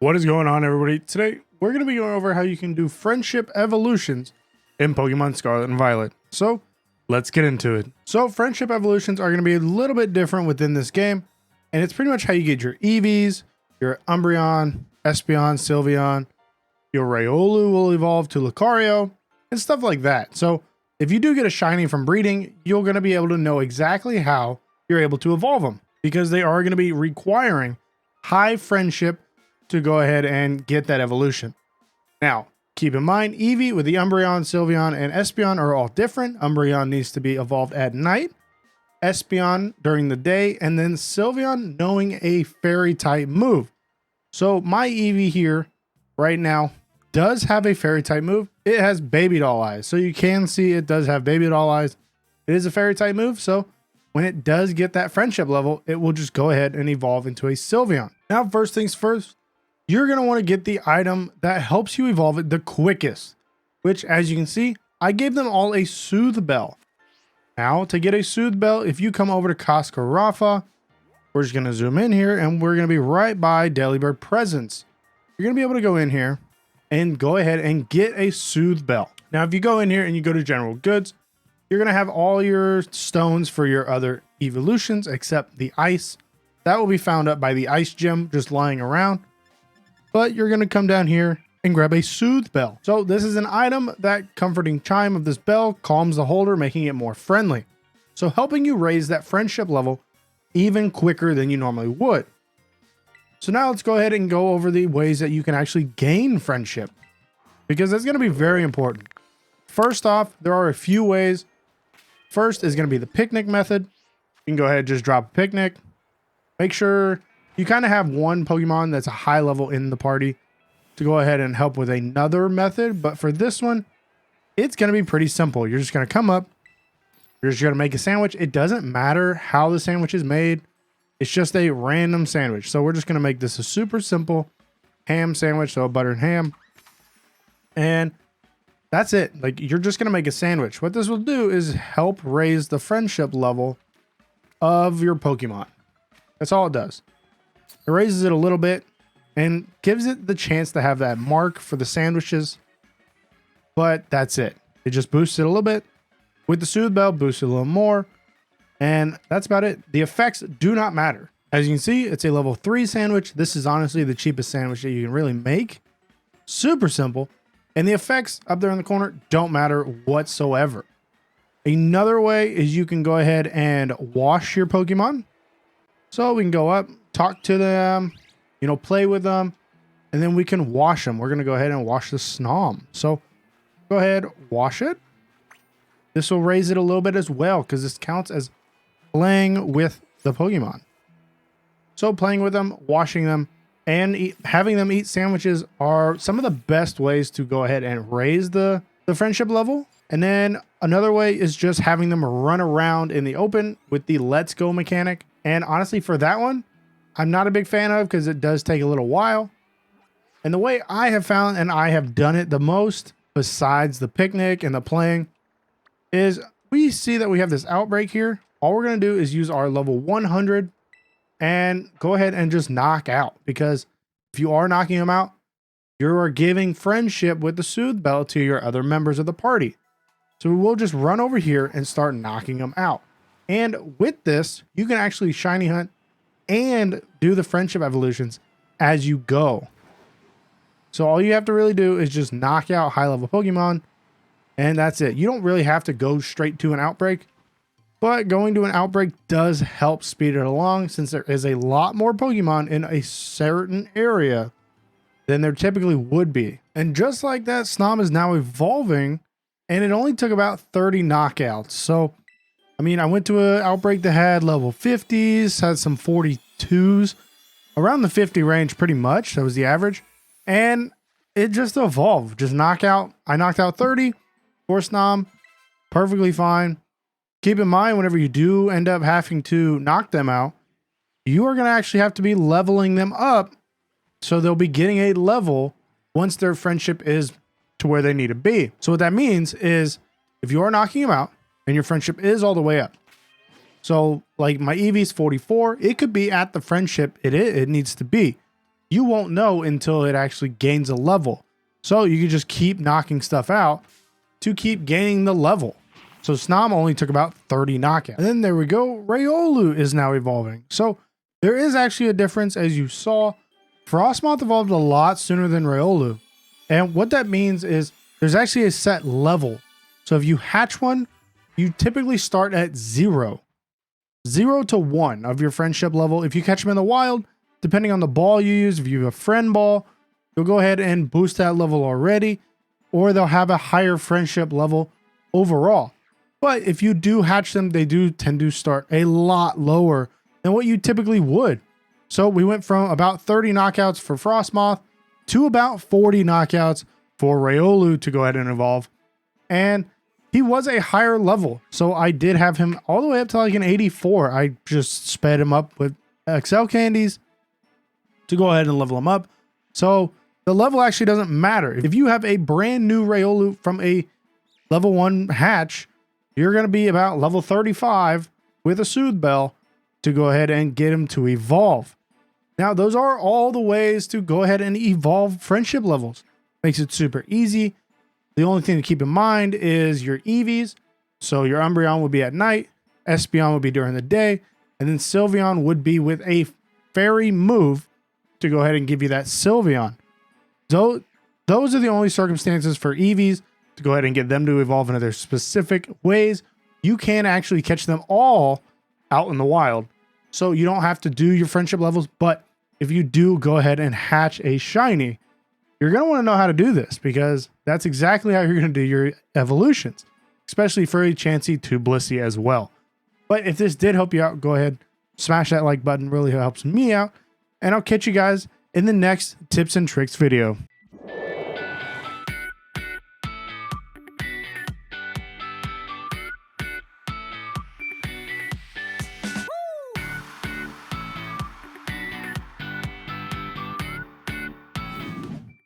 What is going on, everybody? Today, we're going to be going over how you can do friendship evolutions in Pokemon Scarlet and Violet. So, let's get into it. So, friendship evolutions are going to be a little bit different within this game, and it's pretty much how you get your Eevees, your Umbreon, Espeon, Sylveon, your Riolu will evolve to Lucario, and stuff like that. So, if you do get a shiny from breeding, you're going to be able to know exactly how you're able to evolve them, because they are going to be requiring high friendship to go ahead and get that evolution. Now, keep in mind, Eevee with the Umbreon, Sylveon, and Espeon are all different. Umbreon needs to be evolved at night, Espeon during the day, and then Sylveon knowing a fairy type move. So my Eevee here right now does have a fairy type move. It has baby doll eyes. So you can see it does have baby doll eyes. It is a fairy type move. So when it does get that friendship level, it will just go ahead and evolve into a Sylveon. Now, first things first, you're going to want to get the item that helps you evolve it the quickest, which, as you can see, I gave them all a Soothe Bell. Now, to get a Soothe Bell, if you come over to Koskarafa, we're just going to zoom in here, and we're going to be right by Delibird Presence. You're going to be able to go in here and go ahead and get a Soothe Bell. Now, if you go in here and you go to General Goods, you're going to have all your stones for your other evolutions except the ice. That will be found up by the ice gem just lying around. But you're going to come down here and grab a Soothe Bell. So this is an item that comforting chime of this bell calms the holder, making it more friendly. So helping you raise that friendship level even quicker than you normally would. So now let's go ahead and go over the ways that you can actually gain friendship, because that's going to be very important. First off, there are a few ways. First is going to be the picnic method. You can go ahead and just drop a picnic. Make sure you kind of have one Pokemon that's a high level in the party to go ahead and help with another method. But for this one, it's going to be pretty simple. You're just going to come up. You're just going to make a sandwich. It doesn't matter how the sandwich is made. It's just a random sandwich. So we're just going to make this a super simple ham sandwich. So a buttered ham. And that's it. Like, you're just going to make a sandwich. What this will do is help raise the friendship level of your Pokemon. That's all it does. It raises it a little bit and gives it the chance to have that mark for the sandwiches. But that's it. It just boosts it a little bit. With the Soothe Bell, boosts it a little more. And that's about it. The effects do not matter. As you can see, it's a level 3 sandwich. This is honestly the cheapest sandwich that you can really make. Super simple. And the effects up there in the corner don't matter whatsoever. Another way is you can go ahead and wash your Pokemon. So we can go up, talk to them, play with them, and then we can wash them. We're going to go ahead and wash the Snom. So go ahead, wash it. This will raise it a little bit as well, because this counts as playing with the Pokemon. So playing with them, washing them, and having them eat sandwiches are some of the best ways to go ahead and raise the friendship level. And then another way is just having them run around in the open with the Let's Go mechanic. And honestly, for that one, I'm not a big fan of, because it does take a little while. And the way I have found, and I have done it the most, besides the picnic and the playing, is we see that we have this outbreak here. All we're going to do is use our level 100 and go ahead and just knock out. Because if you are knocking them out, you are giving friendship with the Soothe Bell to your other members of the party. So we'll just run over here and start knocking them out. And with this, you can actually shiny hunt and do the friendship evolutions as you go. So all you have to really do is just knock out high level Pokemon, and that's it. You don't really have to go straight to an outbreak, but going to an outbreak does help speed it along, since there is a lot more Pokemon in a certain area than there typically would be. And just like that, Snom is now evolving, and it only took about 30 knockouts. So I went to an outbreak that had level 50s, had some 42s, around the 50 range pretty much. That was the average. And it just evolved. Just knockout. I knocked out 30 for Snom. Perfectly fine. Keep in mind, whenever you do end up having to knock them out, you are going to actually have to be leveling them up. So they'll be getting a level once their friendship is to where they need to be. So what that means is, if you are knocking them out, and your friendship is all the way up. So like my Eevee's 44, it could be at the friendship it needs to be. you won't know until it actually gains a level. So you can just keep knocking stuff out to keep gaining the level. So Snom only took about 30 knockouts. And then there we go. Riolu is now evolving. So there is actually a difference. As you saw, Frostmoth evolved a lot sooner than Riolu. And what that means is there's actually a set level. So if you hatch one, you typically start at 0 to 1 of your friendship level. If you catch them in the wild, depending on the ball you use, if you have a friend ball, you'll go ahead and boost that level already, or they'll have a higher friendship level overall. But if you do hatch them, they do tend to start a lot lower than what you typically would. So we went from about 30 knockouts for Frostmoth to about 40 knockouts for Riolu to go ahead and evolve. And he was a higher level. So I did have him all the way up to like an 84. I just sped him up with XL candies to go ahead and level him up. So the level actually doesn't matter. If you have a brand new Riolu from a level 1 hatch, you're going to be about level 35 with a Soothe Bell to go ahead and get him to evolve. Now, those are all the ways to go ahead and evolve friendship levels. Makes it super easy. The only thing to keep in mind is your EVs. So your Umbreon would be at night, Espeon would be during the day, and then Sylveon would be with a fairy move to go ahead and give you that Sylveon. So those are the only circumstances for EVs to go ahead and get them to evolve into their specific ways. You can actually catch them all out in the wild. So you don't have to do your friendship levels, but if you do go ahead and hatch a shiny, you're going to want to know how to do this, because that's exactly how you're going to do your evolutions, especially for a Chansey to Blissey as well. But if this did help you out, go ahead, smash that like button, really helps me out, and I'll catch you guys in the next tips and tricks video.